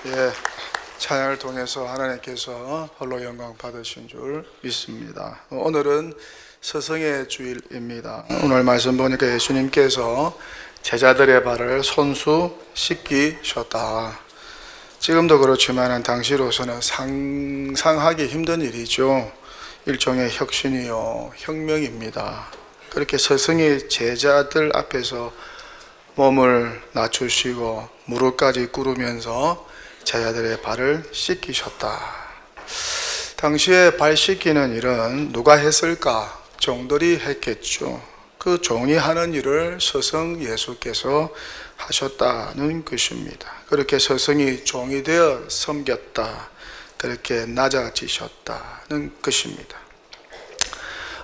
예, 찬양을 통해서 하나님께서 홀로 영광 받으신 줄 믿습니다. 오늘은 스승의 주일입니다. 오늘 말씀 보니까 예수님께서 제자들의 발을 손수 씻기셨다. 지금도 그렇지만 당시로서는 상상하기 힘든 일이죠. 일종의 혁신이요, 혁명입니다. 그렇게 스승이 제자들 앞에서 몸을 낮추시고 무릎까지 꿇으면서 제자들의 발을 씻기셨다. 당시에 발 씻기는 일은 누가 했을까? 종들이 했겠죠. 그 종이 하는 일을 스승 예수께서 하셨다는 것입니다. 그렇게 스승이 종이 되어 섬겼다. 그렇게 낮아지셨다는 것입니다.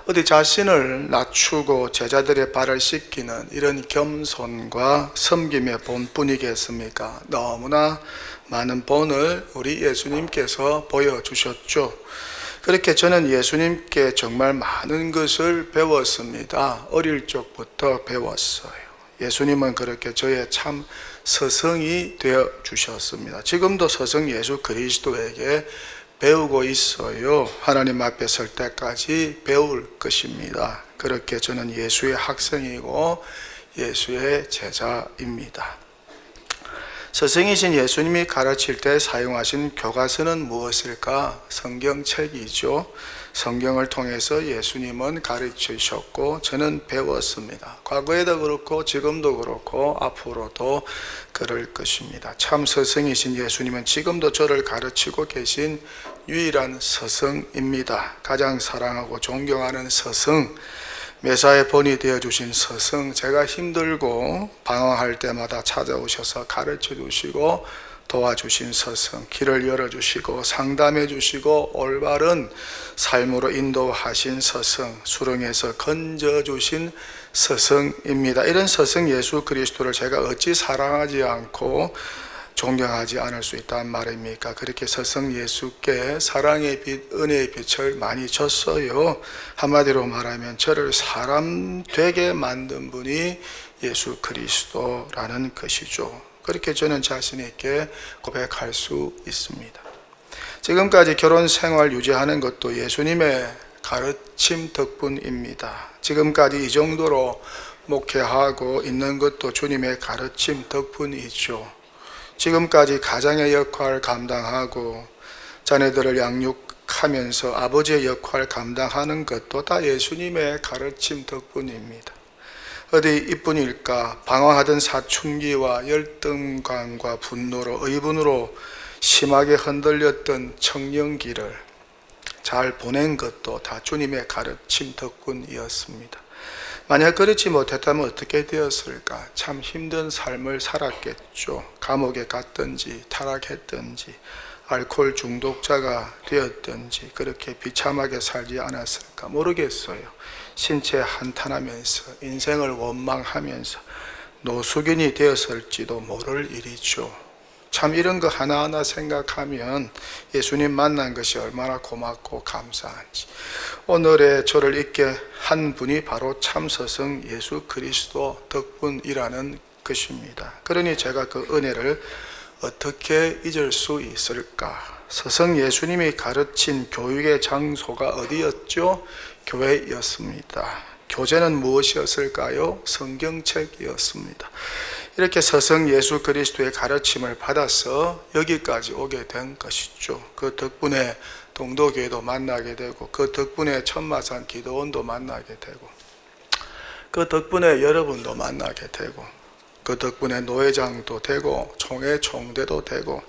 어디 자신을 낮추고 제자들의 발을 씻기는 이런 겸손과 섬김의 본분이겠습니까? 너무나 많은 본을 우리 예수님께서 보여주셨죠. 그렇게 저는 예수님께 정말 많은 것을 배웠습니다. 어릴 적부터 배웠어요. 예수님은 그렇게 저의 참 스승이 되어 주셨습니다. 지금도 스승 예수 그리스도에게 배우고 있어요. 하나님 앞에 설 때까지 배울 것입니다. 그렇게 저는 예수의 학생이고 예수의 제자입니다. 스승이신 예수님이 가르칠 때 사용하신 교과서는 무엇일까? 성경책이죠. 성경을 통해서 예수님은 가르치셨고 저는 배웠습니다. 과거에도 그렇고 지금도 그렇고 앞으로도 그럴 것입니다. 참 스승이신 예수님은 지금도 저를 가르치고 계신 유일한 스승입니다. 가장 사랑하고 존경하는 스승, 매사에 본이 되어주신 스승, 제가 힘들고 방황할 때마다 찾아오셔서 가르쳐 주시고 도와주신 스승, 길을 열어주시고 상담해 주시고 올바른 삶으로 인도하신 스승, 수렁에서 건져주신 스승입니다. 이런 스승 예수 그리스도를 제가 어찌 사랑하지 않고 존경하지 않을 수 있단 말입니까? 그렇게 스승 예수께 사랑의 빛, 은혜의 빛을 많이 줬어요. 한마디로 말하면 저를 사람 되게 만든 분이 예수 그리스도라는 것이죠. 그렇게 저는 자신 있게 고백할 수 있습니다. 지금까지 결혼 생활 유지하는 것도 예수님의 가르침 덕분입니다. 지금까지 이 정도로 목회하고 있는 것도 주님의 가르침 덕분이죠. 지금까지 가장의 역할 감당하고 자녀들을 양육하면서 아버지의 역할 감당하는 것도 다 예수님의 가르침 덕분입니다. 어디 이뿐일까? 방황하던 사춘기와 열등감과 분노로 의분으로 심하게 흔들렸던 청년기를 잘 보낸 것도 다 주님의 가르침 덕분이었습니다. 만약 그렇지 못했다면 어떻게 되었을까? 참 힘든 삶을 살았겠죠. 감옥에 갔든지 타락했든지 알코올 중독자가 되었든지 그렇게 비참하게 살지 않았을까 모르겠어요. 신체 한탄하면서 인생을 원망하면서 노숙인이 되었을지도 모를 일이죠. 참 이런 거 하나하나 생각하면 예수님 만난 것이 얼마나 고맙고 감사한지. 오늘의 저를 있게 한 분이 바로 참 스승 예수 그리스도 덕분이라는 것입니다. 그러니 제가 그 은혜를 어떻게 잊을 수 있을까? 스승 예수님이 가르친 교육의 장소가 어디였죠? 교회였습니다. 교재는 무엇이었을까요? 성경책이었습니다. 이렇게 스승 예수 그리스도의 가르침을 받아서 여기까지 오게 된 것이죠. 그 덕분에 동도교회도 만나게 되고 그 덕분에 천마산 기도원도 만나게 되고 그 덕분에 여러분도 만나게 되고 그 덕분에 노회장도 되고 총회 총대도 되고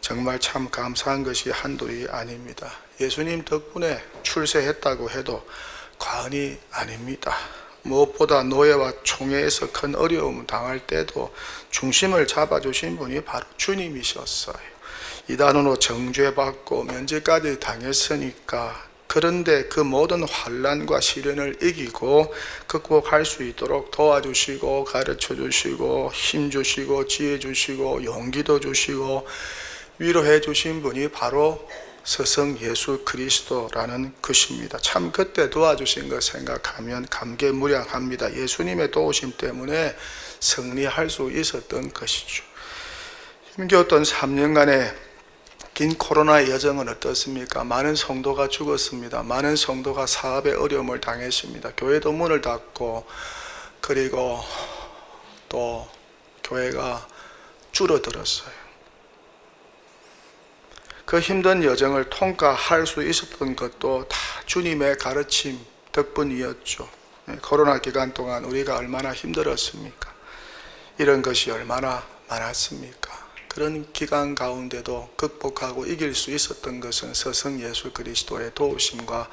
정말 참 감사한 것이 한둘이 아닙니다. 예수님 덕분에 출세했다고 해도 과언이 아닙니다. 무엇보다 노예와 총회에서 큰 어려움을 당할 때도 중심을 잡아주신 분이 바로 주님이셨어요. 이단으로 정죄받고 면제까지 당했으니까 그런데 그 모든 환난과 시련을 이기고 극복할 수 있도록 도와주시고 가르쳐 주시고 힘 주시고 지혜 주시고 용기도 주시고 위로해 주신 분이 바로 스승 예수 그리스도라는 것입니다. 참 그때 도와주신 것 생각하면 감개무량합니다. 예수님의 도우심 때문에 승리할 수 있었던 것이죠. 힘겨웠던 3년간의 긴 코로나의 여정은 어떻습니까? 많은 성도가 죽었습니다. 많은 성도가 사업에 어려움을 당했습니다. 교회도 문을 닫고, 그리고 또 교회가 줄어들었어요. 그 힘든 여정을 통과할 수 있었던 것도 다 주님의 가르침 덕분이었죠. 코로나 기간 동안 우리가 얼마나 힘들었습니까? 이런 것이 얼마나 많았습니까? 그런 기간 가운데도 극복하고 이길 수 있었던 것은 스승 예수 그리스도의 도우심과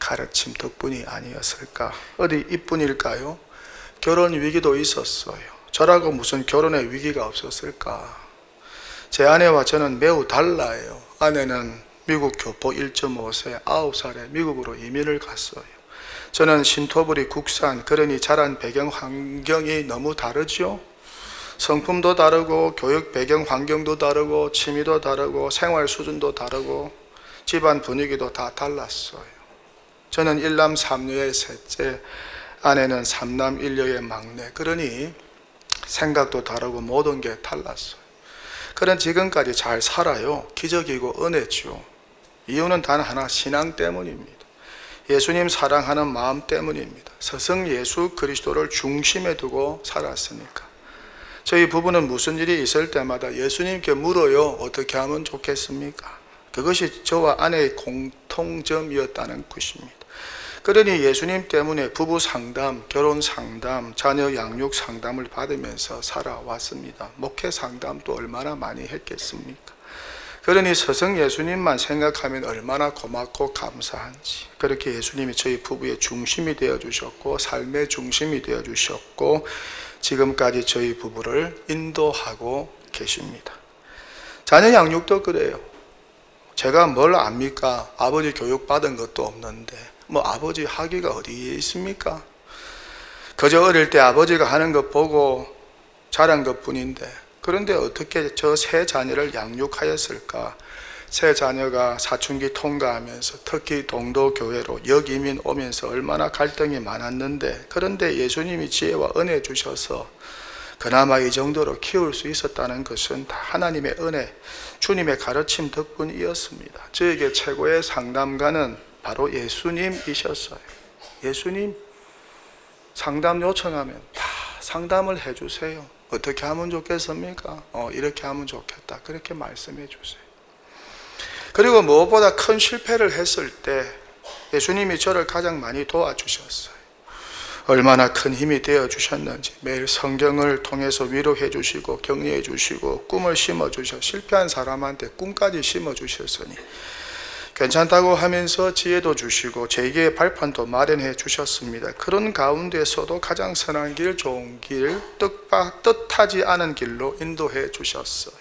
가르침 덕분이 아니었을까? 어디 이뿐일까요? 결혼 위기도 있었어요. 저라고 무슨 결혼의 위기가 없었을까? 제 아내와 저는 매우 달라요. 아내는 미국 교포 1.5세 9살에 미국으로 이민을 갔어요. 저는 신토부리 국산, 그러니 자란 배경 환경이 너무 다르죠. 성품도 다르고 교육 배경 환경도 다르고 취미도 다르고 생활 수준도 다르고 집안 분위기도 다 달랐어요. 저는 1남 3女의 셋째, 아내는 3남 1녀의 막내. 그러니 생각도 다르고 모든 게 달랐어요. 그런 지금까지 잘 살아요. 기적이고 은혜죠. 이유는 단 하나, 신앙 때문입니다. 예수님 사랑하는 마음 때문입니다. 스승 예수 그리스도를 중심에 두고 살았으니까. 저희 부부는 무슨 일이 있을 때마다 예수님께 물어요. 어떻게 하면 좋겠습니까? 그것이 저와 아내의 공통점이었다는 것입니다. 그러니 예수님 때문에 부부 상담, 결혼 상담, 자녀 양육 상담을 받으면서 살아왔습니다. 목회 상담도 얼마나 많이 했겠습니까? 그러니 스승 예수님만 생각하면 얼마나 고맙고 감사한지. 그렇게 예수님이 저희 부부의 중심이 되어주셨고 삶의 중심이 되어주셨고 지금까지 저희 부부를 인도하고 계십니다. 자녀 양육도 그래요. 제가 뭘 압니까? 아버지 교육 받은 것도 없는데 뭐 아버지 학위가 어디에 있습니까? 그저 어릴 때 아버지가 하는 것 보고 자란 것 뿐인데, 그런데 어떻게 저 세 자녀를 양육하였을까? 세 자녀가 사춘기 통과하면서 특히 동도교회로 역이민 오면서 얼마나 갈등이 많았는데, 그런데 예수님이 지혜와 은혜 주셔서 그나마 이 정도로 키울 수 있었다는 것은 다 하나님의 은혜, 주님의 가르침 덕분이었습니다. 저에게 최고의 상담가는 바로 예수님이셨어요. 예수님 상담 요청하면 다 상담을 해주세요. 어떻게 하면 좋겠습니까? 이렇게 하면 좋겠다. 그렇게 말씀해 주세요. 그리고 무엇보다 큰 실패를 했을 때 예수님이 저를 가장 많이 도와주셨어요. 얼마나 큰 힘이 되어 주셨는지 매일 성경을 통해서 위로해 주시고 격려해 주시고 꿈을 심어 주셔. 실패한 사람한테 꿈까지 심어 주셨으니 괜찮다고 하면서 지혜도 주시고 제2의 발판도 마련해 주셨습니다. 그런 가운데서도 가장 선한 길, 좋은 길, 뜻하지 않은 길로 인도해 주셨어요.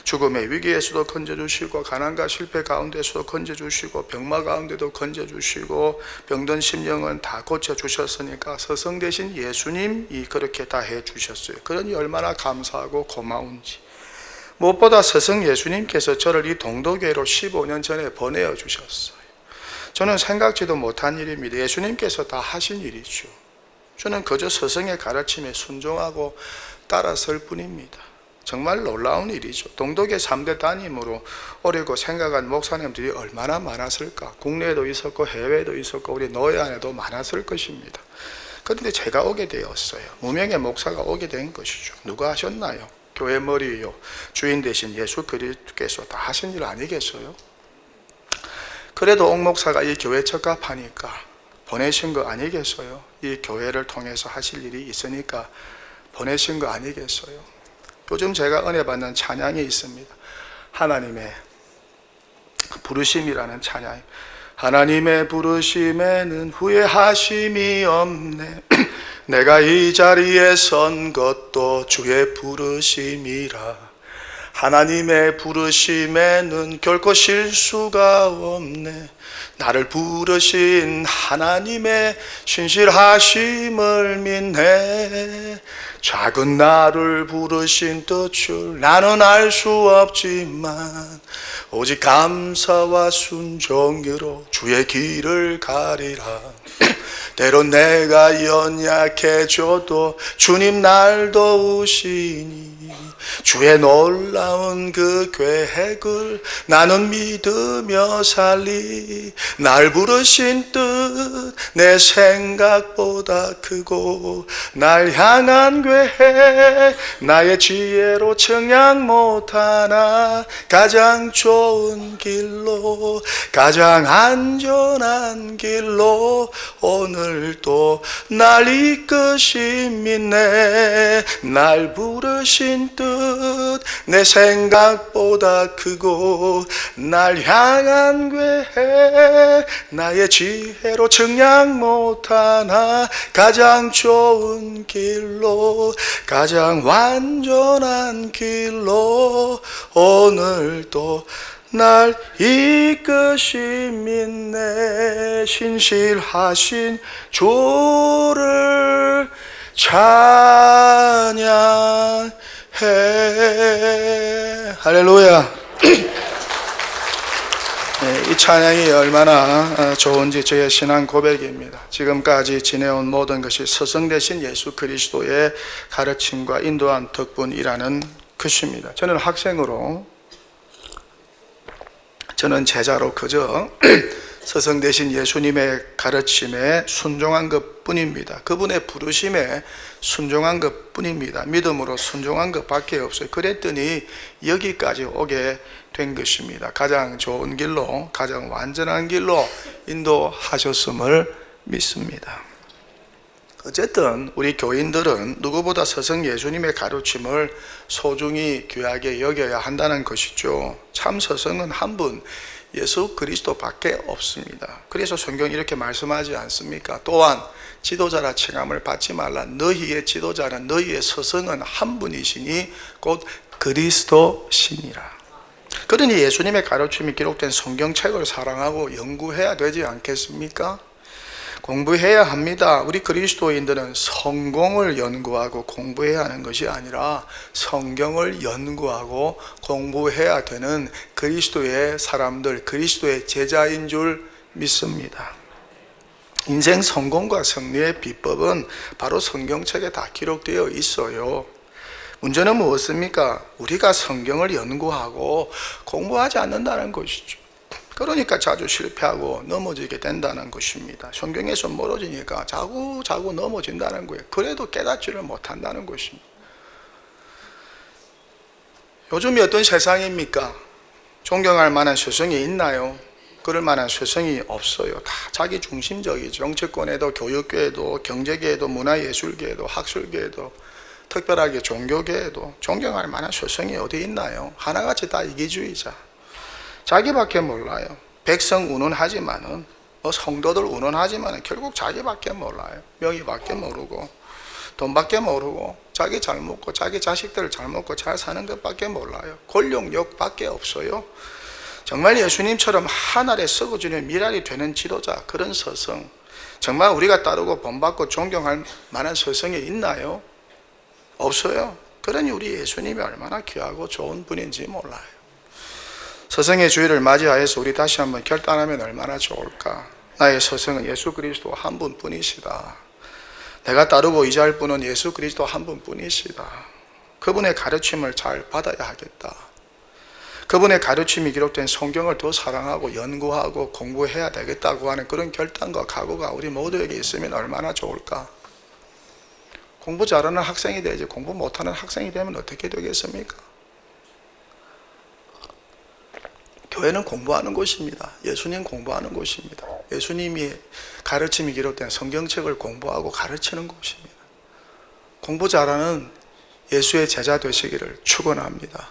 죽음의 위기에서도 건져주시고 가난과 실패 가운데서도 건져주시고 병마 가운데도 건져주시고 병든 심령은 다 고쳐주셨으니까 스승 대신 예수님이 그렇게 다 해주셨어요. 그러니 얼마나 감사하고 고마운지. 무엇보다 스승 예수님께서 저를 이 동도교회로 15년 전에 보내어 주셨어요. 저는 생각지도 못한 일입니다. 예수님께서 다 하신 일이죠. 저는 그저 스승의 가르침에 순종하고 따라설 뿐입니다. 정말 놀라운 일이죠. 동독의 3대 담임으로 오려고 생각한 목사님들이 얼마나 많았을까. 국내에도 있었고 해외에도 있었고 우리 노예 안에도 많았을 것입니다. 그런데 제가 오게 되었어요. 무명의 목사가 오게 된 것이죠. 누가 하셨나요? 교회 머리요, 주인 대신 예수 그리스도께서 다 하신 일 아니겠어요? 그래도 옥 목사가 이 교회 적합하니까 보내신 거 아니겠어요? 이 교회를 통해서 하실 일이 있으니까 보내신 거 아니겠어요? 요즘 제가 은혜 받는 찬양이 있습니다. 하나님의 부르심이라는 찬양. 하나님의 부르심에는 후회하심이 없네. 내가 이 자리에 선 것도 주의 부르심이라. 하나님의 부르심에는 결코 실수가 없네. 나를 부르신 하나님의 신실하심을 믿네. 작은 나를 부르신 뜻을 나는 알 수 없지만 오직 감사와 순종으로 주의 길을 가리라. 때론 내가 연약해져도 주님 날 도우시니 주의 놀라운 그 계획을 나는 믿으며 살리. 날 부르신 뜻 내 생각보다 크고 날 향한 계획 나의 지혜로 측량 못하나 가장 좋은 길로 가장 안전한 길로 오늘도 날 이끄시 믿네. 날 부르신 뜻 내 생각보다 크고 날 향한 계획 나의 지혜로 측량 못하나 가장 좋은 길로 가장 완전한 길로 오늘도 날 이끄시 믿네. 신실하신 주를 찬양해. 할렐루야. 이 찬양이 얼마나 좋은지 저의 신앙 고백입니다. 지금까지 지내온 모든 것이 스승 되신 예수 그리스도의 가르침과 인도한 덕분이라는 것입니다. 저는 학생으로, 저는 제자로 그저 스승 되신 예수님의 가르침에 순종한 것 뿐입니다. 그분의 부르심에 순종한 것 뿐입니다. 믿음으로 순종한 것 밖에 없어요. 그랬더니 여기까지 오게 된 것입니다. 가장 좋은 길로, 가장 완전한 길로 인도하셨음을 믿습니다. 어쨌든 우리 교인들은 누구보다 스승 예수님의 가르침을 소중히 귀하게 여겨야 한다는 것이죠. 참 스승은 한 분, 예수 그리스도밖에 없습니다. 그래서 성경이 이렇게 말씀하지 않습니까? 또한 지도자라 칭함을 받지 말라. 너희의 지도자는, 너희의 스승은 한 분이시니 곧 그리스도시니라. 그러니 예수님의 가르침이 기록된 성경책을 사랑하고 연구해야 되지 않겠습니까? 공부해야 합니다. 우리 그리스도인들은 성공을 연구하고 공부해야 하는 것이 아니라 성경을 연구하고 공부해야 되는 그리스도의 사람들, 그리스도의 제자인 줄 믿습니다. 인생 성공과 승리의 비법은 바로 성경책에 다 기록되어 있어요. 문제는 무엇입니까? 우리가 성경을 연구하고 공부하지 않는다는 것이죠. 그러니까 자주 실패하고 넘어지게 된다는 것입니다. 성경에서 멀어지니까 자꾸 넘어진다는 거예요. 그래도 깨닫지를 못한다는 것입니다. 요즘이 어떤 세상입니까? 존경할 만한 스승이 있나요? 그럴 만한 스승이 없어요. 다 자기 중심적이죠. 정치권에도 교육계에도 경제계에도 문화예술계에도 학술계에도 특별하게 종교계에도 존경할 만한 스승이 어디 있나요? 하나같이 다 이기주의자. 자기밖에 몰라요. 백성 운운하지만은, 성도들 운운하지만은 결국 자기밖에 몰라요. 명의밖에 모르고 돈밖에 모르고 자기 잘 먹고 자기 자식들을 잘 먹고 잘 사는 것밖에 몰라요. 권력욕밖에 없어요. 정말 예수님처럼 하늘에 썩어주는 미랄이 되는 지도자, 그런 스승, 정말 우리가 따르고 본받고 존경할 만한 스승이 있나요? 없어요. 그러니 우리 예수님이 얼마나 귀하고 좋은 분인지 몰라요. 스승의 주일을 맞이하여서 우리 다시 한번 결단하면 얼마나 좋을까. 나의 스승은 예수 그리스도 한 분뿐이시다. 내가 따르고 의지할 분은 예수 그리스도 한 분뿐이시다. 그분의 가르침을 잘 받아야 하겠다. 그분의 가르침이 기록된 성경을 더 사랑하고 연구하고 공부해야 되겠다고 하는 그런 결단과 각오가 우리 모두에게 있으면 얼마나 좋을까. 공부 잘하는 학생이 되지 공부 못하는 학생이 되면 어떻게 되겠습니까? 교회는 공부하는 곳입니다. 예수님 공부하는 곳입니다. 예수님이 가르침이 기록된 성경책을 공부하고 가르치는 곳입니다. 공부 잘하는 예수의 제자 되시기를 축원합니다.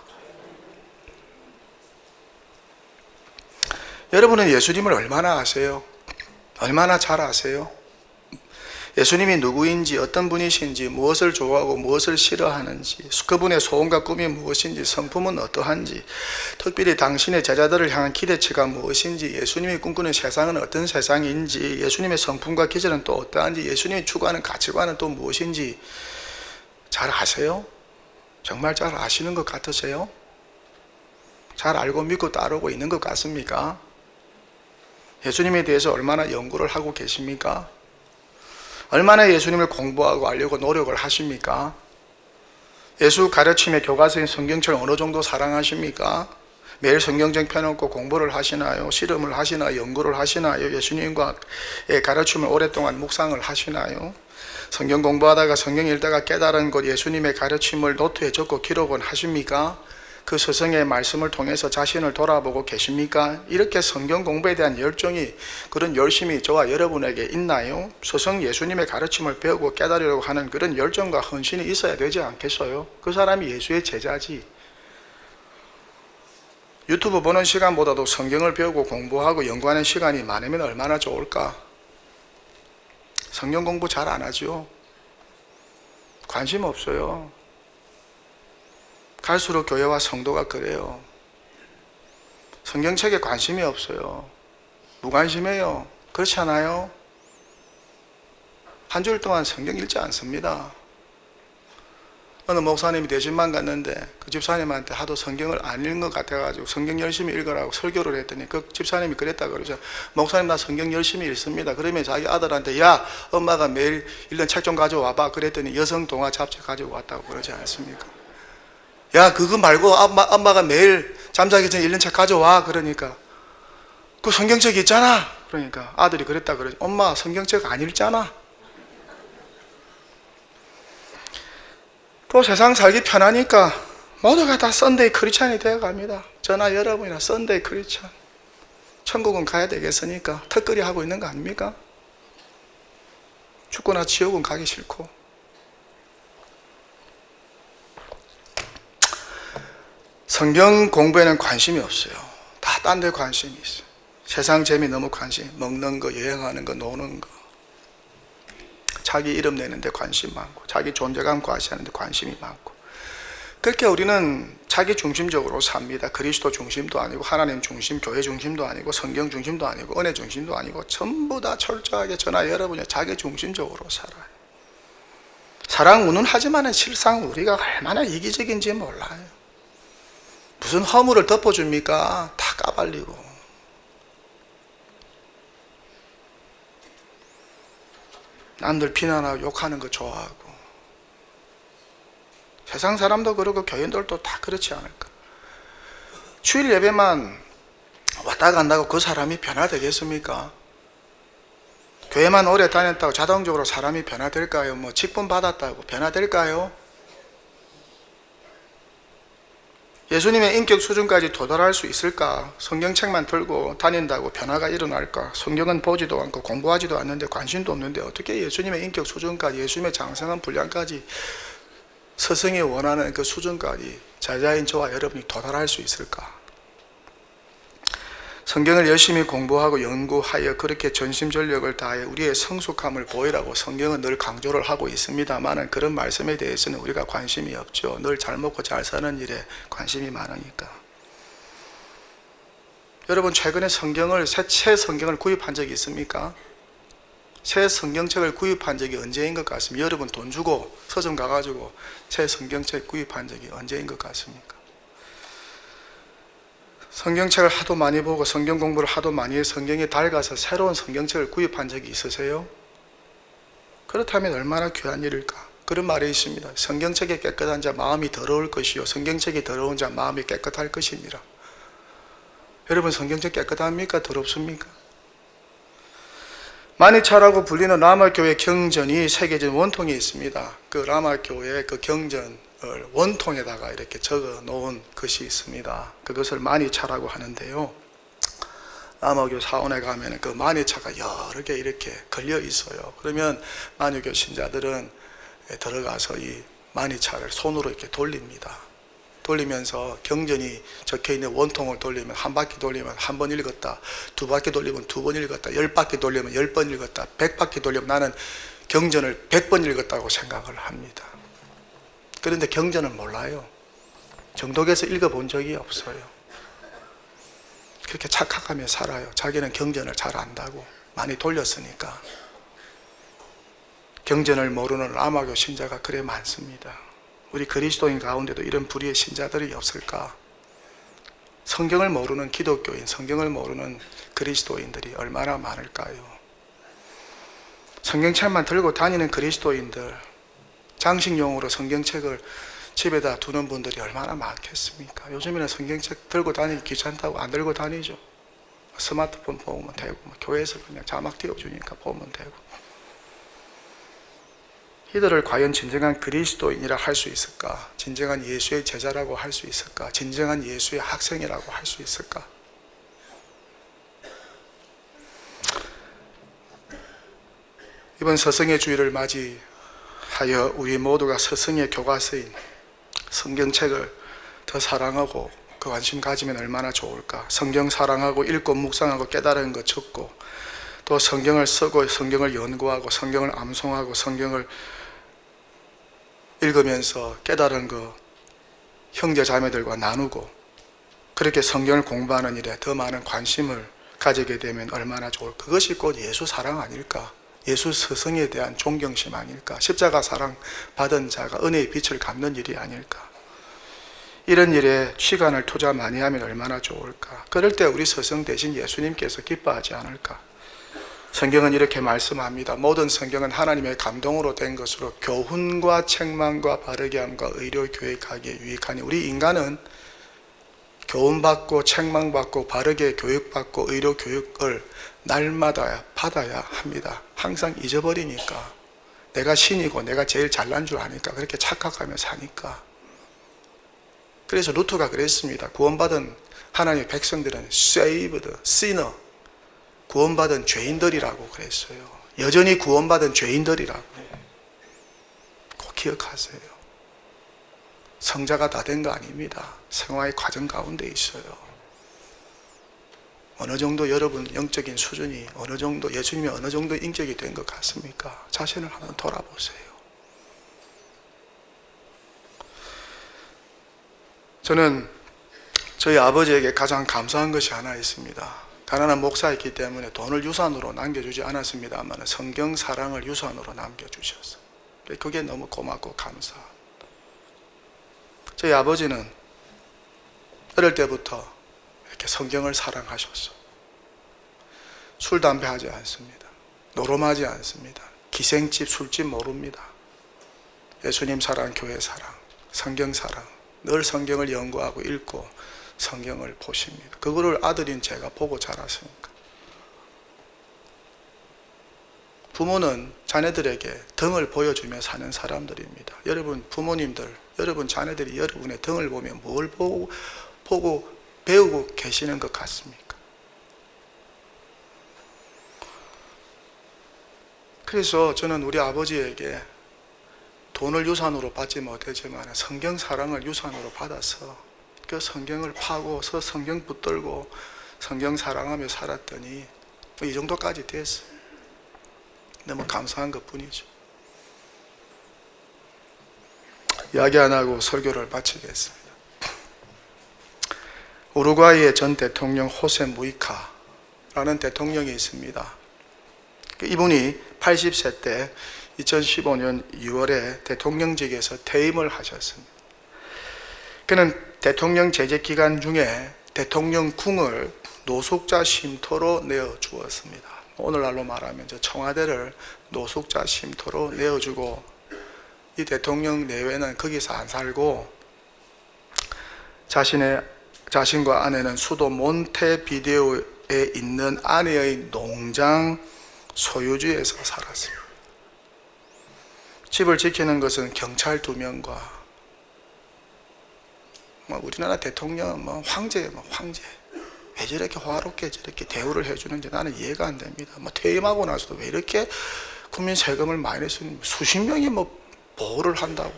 여러분은 예수님을 얼마나 아세요? 얼마나 잘 아세요? 예수님이 누구인지, 어떤 분이신지, 무엇을 좋아하고 무엇을 싫어하는지, 그분의 소원과 꿈이 무엇인지, 성품은 어떠한지, 특별히 당신의 제자들을 향한 기대치가 무엇인지, 예수님이 꿈꾸는 세상은 어떤 세상인지, 예수님의 성품과 기질은 또 어떠한지, 예수님이 추구하는 가치관은 또 무엇인지 잘 아세요? 정말 잘 아시는 것 같으세요? 잘 알고 믿고 따르고 있는 것 같습니까? 예수님에 대해서 얼마나 연구를 하고 계십니까? 얼마나 예수님을 공부하고 알려고 노력을 하십니까? 예수 가르침의 교과서인 성경책을 어느 정도 사랑하십니까? 매일 성경책 펴놓고 공부를 하시나요? 실험을 하시나요? 연구를 하시나요? 예수님과의 가르침을 오랫동안 묵상을 하시나요? 성경 공부하다가 성경 읽다가 깨달은 것 예수님의 가르침을 노트에 적고 기록은 하십니까? 그 스승의 말씀을 통해서 자신을 돌아보고 계십니까? 이렇게 성경 공부에 대한 열정이, 그런 열심이 저와 여러분에게 있나요? 스승 예수님의 가르침을 배우고 깨달으려고 하는 그런 열정과 헌신이 있어야 되지 않겠어요? 그 사람이 예수의 제자지. 유튜브 보는 시간보다도 성경을 배우고 공부하고 연구하는 시간이 많으면 얼마나 좋을까? 성경 공부 잘 안 하죠? 관심 없어요. 갈수록 교회와 성도가 그래요. 성경책에 관심이 없어요. 무관심해요. 그렇지 않아요? 한 주일 동안 성경 읽지 않습니다. 어느 목사님이 대신만 갔는데 그 집사님한테 하도 성경을 안 읽은 것 같아가지고 성경 열심히 읽으라고 설교를 했더니 그 집사님이 그랬다 그러죠. 목사님, 나 성경 열심히 읽습니다. 그러면 자기 아들한테, 야, 엄마가 매일 읽는 책 좀 가져와봐. 그랬더니 여성 동화 잡지 가지고 왔다고 그러지 않습니까? 야, 그거 말고 엄마가 매일 잠자기 전에 읽는 책 가져와. 그러니까 그 성경책 있잖아. 그러니까 아들이 그랬다 그러죠. 엄마, 성경책 안 읽잖아. 또 세상 살기 편하니까 모두가 다 썬데이 크리스찬이 되어갑니다. 저나 여러분이나 썬데이 크리스찬. 천국은 가야 되겠으니까 턱걸이 하고 있는 거 아닙니까? 죽거나 지옥은 가기 싫고. 성경 공부에는 관심이 없어요. 다 딴 데 관심이 있어요. 세상 재미 너무 관심, 먹는 거, 여행하는 거, 노는 거, 자기 이름 내는데 관심 많고, 자기 존재감 과시하는데 관심이 많고. 그렇게 우리는 자기 중심적으로 삽니다. 그리스도 중심도 아니고, 하나님 중심, 교회 중심도 아니고, 성경 중심도 아니고, 은혜 중심도 아니고, 전부 다 철저하게 저나 여러분이 자기 중심적으로 살아요. 사랑 운운하지만은 실상 우리가 얼마나 이기적인지 몰라요. 무슨 허물을 덮어줍니까? 다 까발리고. 남들 비난하고 욕하는 거 좋아하고. 세상 사람도 그러고 교인들도 다 그렇지 않을까? 주일 예배만 왔다 간다고 그 사람이 변화되겠습니까? 교회만 오래 다녔다고 자동적으로 사람이 변화될까요? 뭐 직분 받았다고 변화될까요? 예수님의 인격 수준까지 도달할 수 있을까? 성경책만 들고 다닌다고 변화가 일어날까? 성경은 보지도 않고 공부하지도 않는데 관심도 없는데 어떻게 예수님의 인격 수준까지, 예수님의 장성한 분량까지, 스승이 원하는 그 수준까지 제자인 저와 여러분이 도달할 수 있을까? 성경을 열심히 공부하고 연구하여 그렇게 전심전력을 다해 우리의 성숙함을 보이라고 성경은 늘 강조를 하고 있습니다만, 그런 말씀에 대해서는 우리가 관심이 없죠. 늘 잘 먹고 잘 사는 일에 관심이 많으니까. 여러분, 최근에 새 성경을 구입한 적이 있습니까? 새 성경책을 구입한 적이 언제인 것 같습니까? 여러분 돈 주고 서점 가가지고 새 성경책 구입한 적이 언제인 것 같습니까? 성경책을 하도 많이 보고 성경 공부를 하도 많이 해 성경에 닳아서 새로운 성경책을 구입한 적이 있으세요? 그렇다면 얼마나 귀한 일일까? 그런 말이 있습니다. 성경책이 깨끗한 자 마음이 더러울 것이요, 성경책이 더러운 자 마음이 깨끗할 것이니라. 여러분, 성경책 깨끗합니까? 더럽습니까? 마니차라고 불리는 라마교회 경전이 새겨진 원통이 있습니다. 그 라마교회 그 경전을 원통에다가 이렇게 적어 놓은 것이 있습니다. 그것을 마니차라고 하는데요. 라마교 사원에 가면 그 마니차가 여러 개 이렇게 걸려 있어요. 그러면 마니교 신자들은 들어가서 이 마니차를 손으로 이렇게 돌립니다. 돌리면서 경전이 적혀있는 원통을 돌리면, 한 바퀴 돌리면 한 번 읽었다, 두 바퀴 돌리면 두 번 읽었다, 10바퀴 돌리면 10번 읽었다, 100바퀴 돌리면 나는 경전을 100번 읽었다고 생각을 합니다. 그런데 경전을 몰라요. 정독에서 읽어본 적이 없어요. 그렇게 착각하며 살아요. 자기는 경전을 잘 안다고, 많이 돌렸으니까. 경전을 모르는 라마교 신자가 그래 많습니다. 우리 그리스도인 가운데도 이런 불의의 신자들이 없을까? 성경을 모르는 기독교인, 성경을 모르는 그리스도인들이 얼마나 많을까요? 성경책만 들고 다니는 그리스도인들, 장식용으로 성경책을 집에다 두는 분들이 얼마나 많겠습니까? 요즘에는 성경책 들고 다니기 귀찮다고 안 들고 다니죠. 스마트폰 보면 되고, 교회에서 그냥 자막 띄워주니까 보면 되고. 이들을 과연 진정한 그리스도인이라 할 수 있을까? 진정한 예수의 제자라고 할 수 있을까? 진정한 예수의 학생이라고 할 수 있을까? 이번 서성의 주일을 맞이하여 우리 모두가 서성의 교과서인 성경책을 더 사랑하고 그 관심 가지면 얼마나 좋을까? 성경 사랑하고 읽고 묵상하고 깨달은 거 적고, 또 성경을 쓰고 성경을 연구하고 성경을 암송하고 성경을 읽으면서 깨달은 거 형제 자매들과 나누고, 그렇게 성경을 공부하는 일에 더 많은 관심을 가지게 되면 얼마나 좋을까? 그것이 곧 예수 사랑 아닐까? 예수 스승에 대한 존경심 아닐까? 십자가 사랑 받은 자가 은혜의 빛을 갚는 일이 아닐까? 이런 일에 시간을 투자 많이 하면 얼마나 좋을까? 그럴 때 우리 스승 대신 예수님께서 기뻐하지 않을까? 성경은 이렇게 말씀합니다. 모든 성경은 하나님의 감동으로 된 것으로 교훈과 책망과 바르게 함과 의로 교육하기에 유익하니, 우리 인간은 교훈받고 책망받고 바르게 교육받고 의로 교육을 날마다 받아야 합니다. 항상 잊어버리니까, 내가 신이고 내가 제일 잘난 줄 아니까 그렇게 착각하며 사니까. 그래서 루터가 그랬습니다. 구원받은 하나님의 백성들은 saved sinner, 구원받은 죄인들이라고 그랬어요. 여전히 구원받은 죄인들이라고. 꼭 기억하세요. 성자가 다 된 거 아닙니다. 생활의 과정 가운데 있어요. 어느 정도 여러분 영적인 수준이 어느 정도, 예수님이 어느 정도 인격이 된 것 같습니까? 자신을 한번 돌아보세요. 저는 저희 아버지에게 가장 감사한 것이 하나 있습니다. 가난한 목사였기 때문에 돈을 유산으로 남겨주지 않았습니다만 성경 사랑을 유산으로 남겨주셨어요. 그게 너무 고맙고 감사합니다. 저희 아버지는 어릴 때부터 이렇게 성경을 사랑하셨어. 술, 담배 하지 않습니다. 노름하지 않습니다. 기생집, 술집 모릅니다. 예수님 사랑, 교회 사랑, 성경 사랑, 늘 성경을 연구하고 읽고 성경을 보십니다. 그거를 아들인 제가 보고 자랐으니까. 부모는 자녀들에게 등을 보여주며 사는 사람들입니다. 여러분 부모님들, 여러분 자녀들이 여러분의 등을 보면 뭘 보고 배우고 계시는 것 같습니까? 그래서 저는 우리 아버지에게 돈을 유산으로 받지 못했지만 성경 사랑을 유산으로 받아서 그 성경을 파고서 성경 붙들고 성경 사랑하며 살았더니 이 정도까지 됐어요. 너무 감사한 것 뿐이죠. 이야기 안 하고 설교를 마치겠습니다. 우루과이의 전 대통령 호세 무이카라는 대통령이 있습니다. 이분이 80세 때 2015년 6월에 대통령직에서 퇴임을 하셨습니다. 그는 대통령 재직 기간 중에 대통령궁을 노숙자 쉼터로 내어주었습니다. 오늘날로 말하면 청와대를 노숙자 쉼터로 내어주고, 이 대통령 내외는 거기서 안 살고 자신과 아내는 수도 몬테비데오에 있는 아내의 농장 소유지에서 살았습니다. 집을 지키는 것은 경찰 2명과 우리나라 대통령 황제 왜 저렇게 화롭게 저렇게 대우를 해주는지 나는 이해가 안 됩니다. 퇴임하고 나서도 왜 이렇게 국민 세금을 많이 내서 수십 명이 보호를 한다고.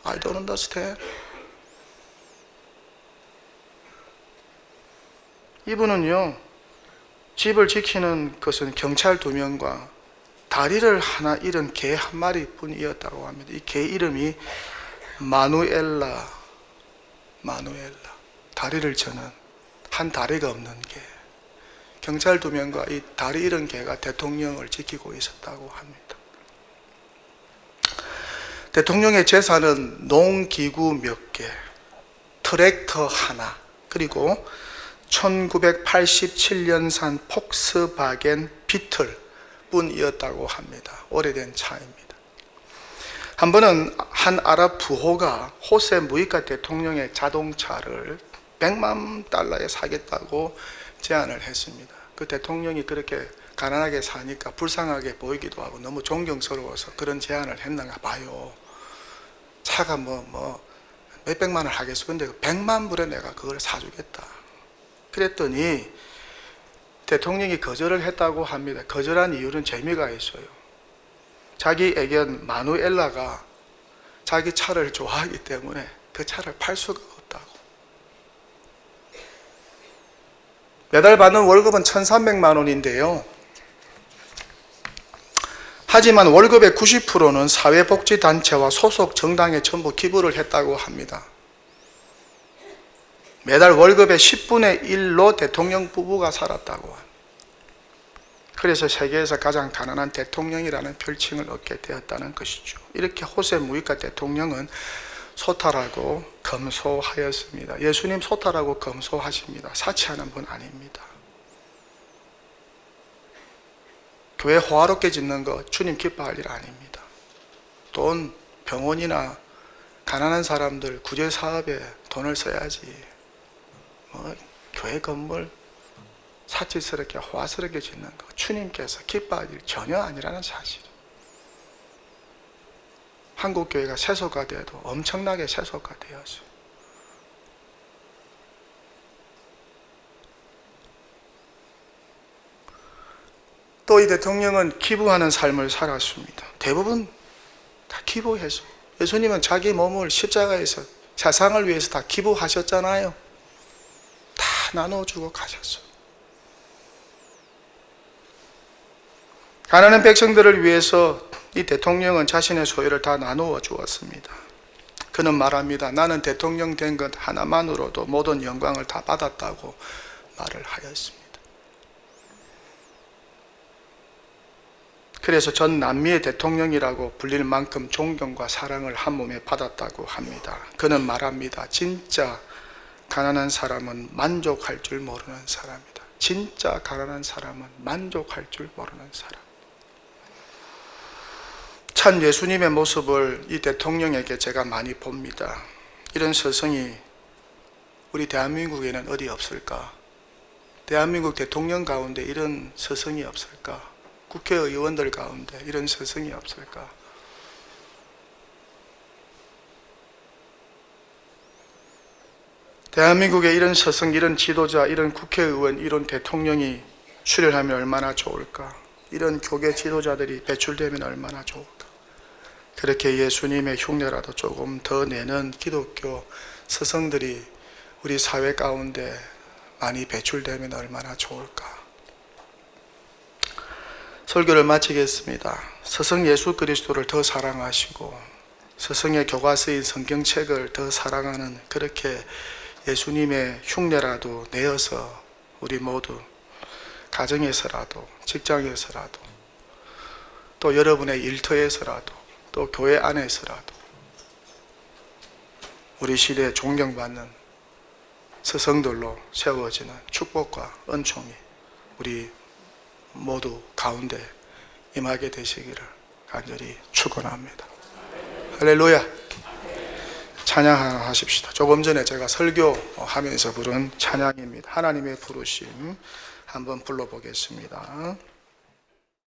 I don't understand. 이분은요, 집을 지키는 것은 경찰 2명과 다리를 하나 잃은 개 1마리 뿐이었다고 합니다. 이 개 이름이 마누엘라, 다리를 저는 한 다리가 없는 개. 경찰 2명과 이 다리 잃은 개가 대통령을 지키고 있었다고 합니다. 대통령의 재산은 농기구 몇 개, 트랙터 하나, 그리고 1987년산 폭스바겐 비틀 뿐이었다고 합니다. 오래된 차입니다. 한 번은 한 아랍 부호가 호세 무이카 대통령의 자동차를 100만 달러에 사겠다고 제안을 했습니다. 그 대통령이 그렇게 가난하게 사니까 불쌍하게 보이기도 하고 너무 존경스러워서 그런 제안을 했는가 봐요. 차가 몇백만 원 하겠어. 근데 100만 불에 내가 그걸 사주겠다. 그랬더니 대통령이 거절을 했다고 합니다. 거절한 이유는 재미가 있어요. 자기 애견 마누엘라가 자기 차를 좋아하기 때문에 그 차를 팔 수가 없다고. 매달 받는 월급은 1,300만 원인데요. 하지만 월급의 90%는 사회복지단체와 소속 정당에 전부 기부를 했다고 합니다. 매달 월급의 10분의 1로 대통령 부부가 살았다고 합니다. 그래서 세계에서 가장 가난한 대통령이라는 별칭을 얻게 되었다는 것이죠. 이렇게 호세 무이카 대통령은 소탈하고 검소하였습니다. 예수님 소탈하고 검소하십니다. 사치하는 분 아닙니다. 교회 호화롭게 짓는 거 주님 기뻐할 일 아닙니다. 돈, 병원이나 가난한 사람들 구제 사업에 돈을 써야지. 교회 건물 사치스럽게 호화스럽게 짓는 거 주님께서 기뻐할 일 전혀 아니라는 사실. 한국 교회가 세속화돼도 엄청나게 세속화되었어요. 또 이 대통령은 기부하는 삶을 살았습니다. 대부분 다 기부해서. 예수님은 자기 몸을 십자가에서 세상을 위해서 다 기부하셨잖아요. 다 나눠주고 가셨어요. 가난한 백성들을 위해서 이 대통령은 자신의 소유를 다 나누어 주었습니다. 그는 말합니다. 나는 대통령 된 것 하나만으로도 모든 영광을 다 받았다고 말을 하였습니다. 그래서 전 남미의 대통령이라고 불릴 만큼 존경과 사랑을 한 몸에 받았다고 합니다. 그는 말합니다. 진짜 가난한 사람은 만족할 줄 모르는 사람이다. 진짜 가난한 사람은 만족할 줄 모르는 사람. 참 예수님의 모습을 이 대통령에게 제가 많이 봅니다. 이런 스승이 우리 대한민국에는 어디 없을까? 대한민국 대통령 가운데 이런 스승이 없을까? 국회의원들 가운데 이런 스승이 없을까? 대한민국에 이런 스승, 이런 지도자, 이런 국회의원, 이런 대통령이 출연하면 얼마나 좋을까? 이런 교계 지도자들이 배출되면 얼마나 좋을까? 그렇게 예수님의 흉내라도 조금 더 내는 기독교 스승들이 우리 사회 가운데 많이 배출되면 얼마나 좋을까? 설교를 마치겠습니다. 스승 예수 그리스도를 더 사랑하시고 스승의 교과서인 성경책을 더 사랑하는 그렇게 예수님의 흉내라도 내어서 우리 모두 가정에서라도 직장에서라도 또 여러분의 일터에서라도 또 교회 안에서라도 우리 시대에 존경받는 스승들로 세워지는 축복과 은총이 우리 모두 가운데 임하게 되시기를 간절히 축원합니다. 할렐루야. 찬양하십시다. 조금 전에 제가 설교하면서 부른 찬양입니다. 하나님의 부르심 한번 불러보겠습니다.